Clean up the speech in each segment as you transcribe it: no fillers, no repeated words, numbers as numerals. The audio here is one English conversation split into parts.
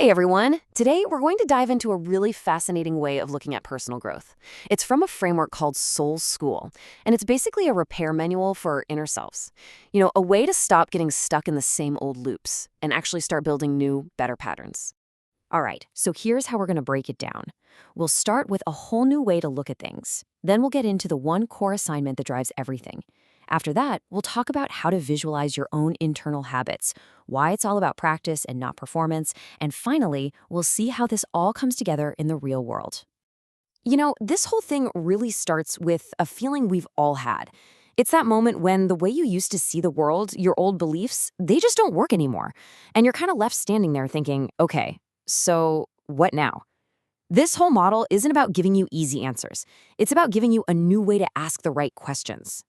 Hey everyone! Today we're going to dive into a really fascinating way of looking at personal growth. It's from a framework called Soul School, and it's basically a repair manual for our inner selves. A way to stop getting stuck in the same old loops and actually start building new, better patterns. All right, so here's how we're going to break it down. We'll start with a whole new way to look at things. Then we'll get into the one core assignment that drives everything. After that, we'll talk about how to visualize your own internal habits, why it's all about practice and not performance, and finally, we'll see how this all comes together in the real world. This whole thing really starts with a feeling we've all had. It's that moment when the way you used to see the world, your old beliefs, they just don't work anymore. And you're kind of left standing there thinking, okay, so what now? This whole model isn't about giving you easy answers. It's about giving you a new way to ask the right questions.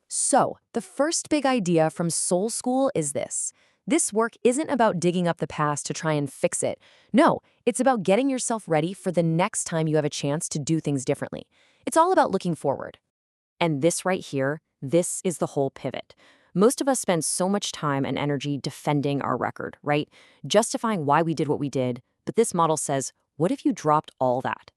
So, the first big idea from Soul School is this. This work isn't about digging up the past to try and fix it. No, it's about getting yourself ready for the next time you have a chance to do things differently. It's all about looking forward. And this right here, this is the whole pivot. Most of us spend so much time and energy defending our record, right? Justifying why we did what we did. But this model says, what if you dropped all that?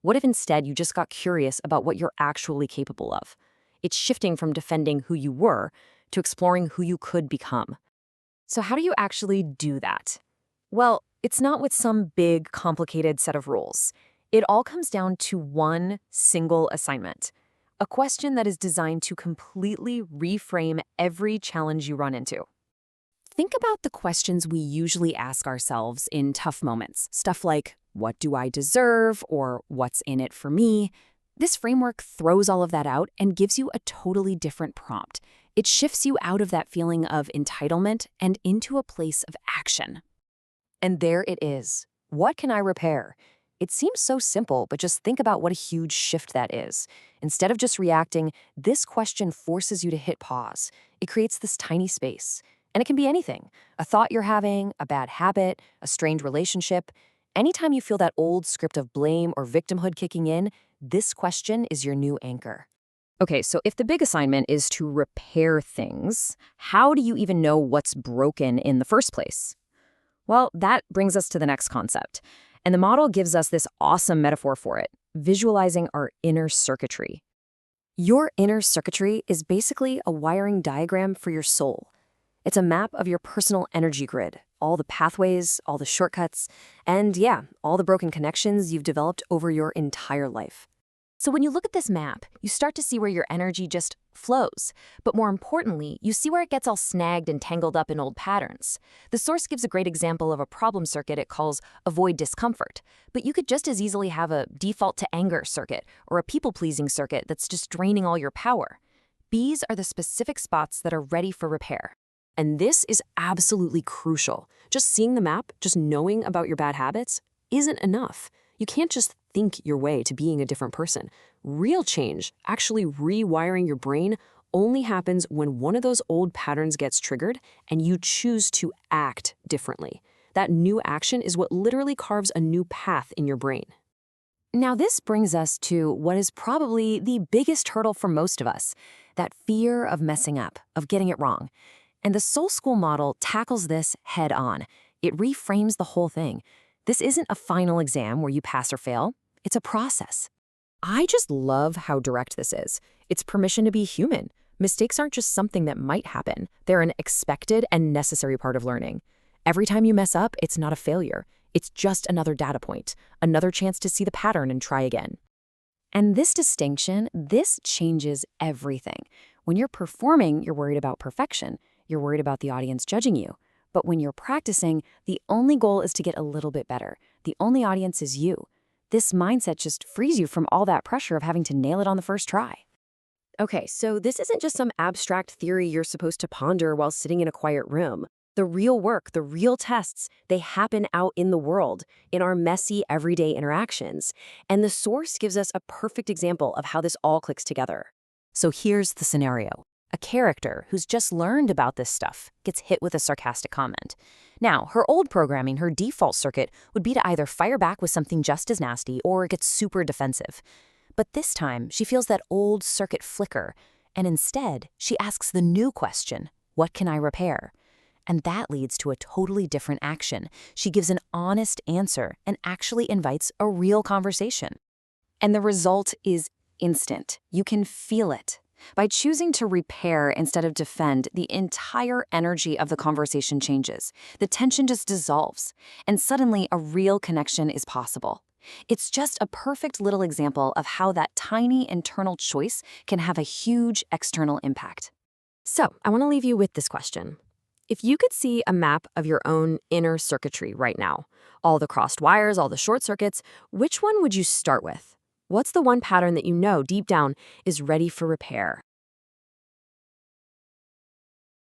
What if instead you just got curious about what you're actually capable of? It's shifting from defending who you were to exploring who you could become. So how do you actually do that? Well, it's not with some big, complicated set of rules. It all comes down to one single assignment, a question that is designed to completely reframe every challenge you run into. Think about the questions we usually ask ourselves in tough moments. Stuff like, what do I deserve? Or what's in it for me? This framework throws all of that out and gives you a totally different prompt. It shifts you out of that feeling of entitlement and into a place of action. And there it is. What can I repair? It seems so simple, but just think about what a huge shift that is. Instead of just reacting, this question forces you to hit pause. It creates this tiny space. And it can be anything. A thought you're having, a bad habit, a strained relationship. Anytime you feel that old script of blame or victimhood kicking in, this question is your new anchor. Okay, so if the big assignment is to repair things, how do you even know what's broken in the first place? Well, that brings us to the next concept. And the model gives us this awesome metaphor for it, visualizing our inner circuitry. Your inner circuitry is basically a wiring diagram for your soul. It's a map of your personal energy grid, all the pathways, all the shortcuts, and yeah, all the broken connections you've developed over your entire life. So when you look at this map, you start to see where your energy just flows. But more importantly, you see where it gets all snagged and tangled up in old patterns. The source gives a great example of a problem circuit it calls avoid discomfort. But you could just as easily have a default to anger circuit or a people-pleasing circuit that's just draining all your power. These are the specific spots that are ready for repair. And this is absolutely crucial. Just seeing the map, just knowing about your bad habits, isn't enough. You can't just think your way to being a different person. Real change, actually rewiring your brain, only happens when one of those old patterns gets triggered and you choose to act differently. That new action is what literally carves a new path in your brain. Now, this brings us to what is probably the biggest hurdle for most of us, that fear of messing up, of getting it wrong. And the Soul School model tackles this head on. It reframes the whole thing. This isn't a final exam where you pass or fail. It's a process. I just love how direct this is. It's permission to be human. Mistakes aren't just something that might happen. They're an expected and necessary part of learning. Every time you mess up, it's not a failure. It's just another data point, another chance to see the pattern and try again. And this distinction, this changes everything. When you're performing, you're worried about perfection. You're worried about the audience judging you. But when you're practicing, the only goal is to get a little bit better. The only audience is you. This mindset just frees you from all that pressure of having to nail it on the first try. Okay, so this isn't just some abstract theory you're supposed to ponder while sitting in a quiet room. The real work, the real tests, they happen out in the world, in our messy, everyday interactions. And the source gives us a perfect example of how this all clicks together. So here's the scenario. A character who's just learned about this stuff gets hit with a sarcastic comment. Now, her old programming, her default circuit, would be to either fire back with something just as nasty or get super defensive. But this time, she feels that old circuit flicker, and instead, she asks the new question, what can I repair? And that leads to a totally different action. She gives an honest answer and actually invites a real conversation. And the result is instant. You can feel it. By choosing to repair instead of defend, the entire energy of the conversation changes. The tension just dissolves, and suddenly a real connection is possible. It's just a perfect little example of how that tiny internal choice can have a huge external impact. So, I want to leave you with this question. If you could see a map of your own inner circuitry right now, all the crossed wires, all the short circuits, which one would you start with? What's the one pattern that you know deep down is ready for repair?